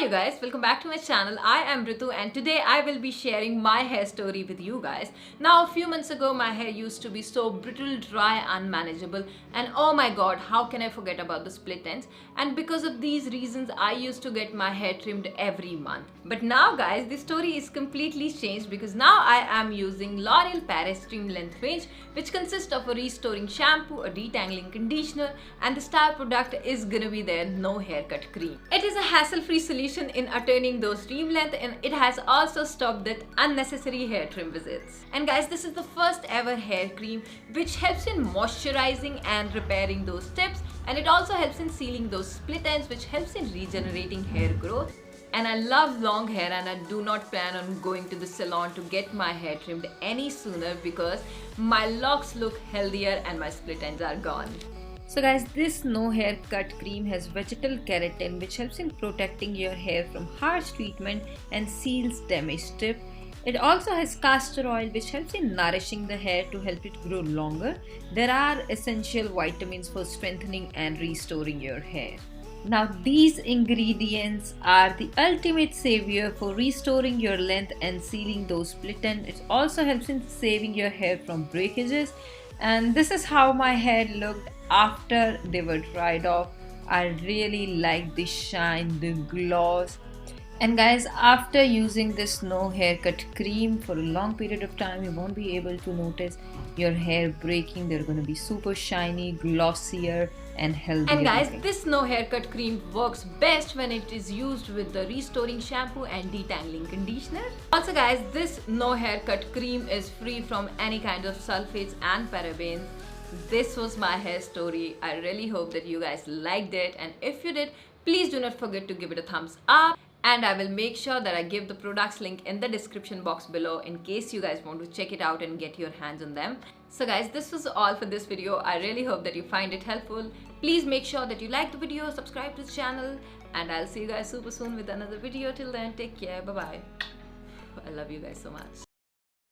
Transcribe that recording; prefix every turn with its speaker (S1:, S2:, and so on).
S1: you guys, welcome back to my channel. I am Ritu and today I will be sharing my hair story with you guys. Now a few months ago my hair used to be so brittle, dry, unmanageable, and oh my god, how can I forget about the split ends? And because of these reasons I used to get my hair trimmed every month. But now guys, the story is completely changed because now I am using L'Oreal Paris Trim Length range, which consists of a restoring shampoo, a detangling conditioner, and the star product is gonna be their no haircut cream. It is a hassle-free solution in attaining those trim length, and it has also stopped that unnecessary hair trim visits. And guys, this is the first ever hair cream which helps in moisturizing and repairing those tips, and it also helps in sealing those split ends, which helps in regenerating hair growth. And I love long hair and I do not plan on going to the salon to get my hair trimmed any sooner because my locks look healthier and my split ends are gone. So guys, this no haircut cream has vegetal keratin which helps in protecting your hair from harsh treatment and seals damaged tip. It also has castor oil which helps in nourishing the hair to help it grow longer. There are essential vitamins for strengthening and restoring your hair. Now these ingredients are the ultimate savior for restoring your length and sealing those split ends. It also helps in saving your hair from breakages, and this is how my hair looked after they were dried off. I really like the shine, the gloss. And guys, after using this no haircut cream for a long period of time, you won't be able to notice your hair breaking. They're going to be super shiny, glossier and healthier. And guys, this no haircut cream works best when it is used with the restoring shampoo and detangling conditioner. Also guys, this no haircut cream is free from any kind of sulfates and parabens. This was my hair story. I really hope that you guys liked it, and if you did, please do not forget to give it a thumbs up. And I will make sure that I give the products link in the description box below in case you guys want to check it out and get your hands on them. So guys, this was all for this video. I really hope that you find it helpful. Please make sure that you like the video, subscribe to the channel, and I'll see you guys super soon with another video. Till then, take care. Bye bye. I love you guys so much.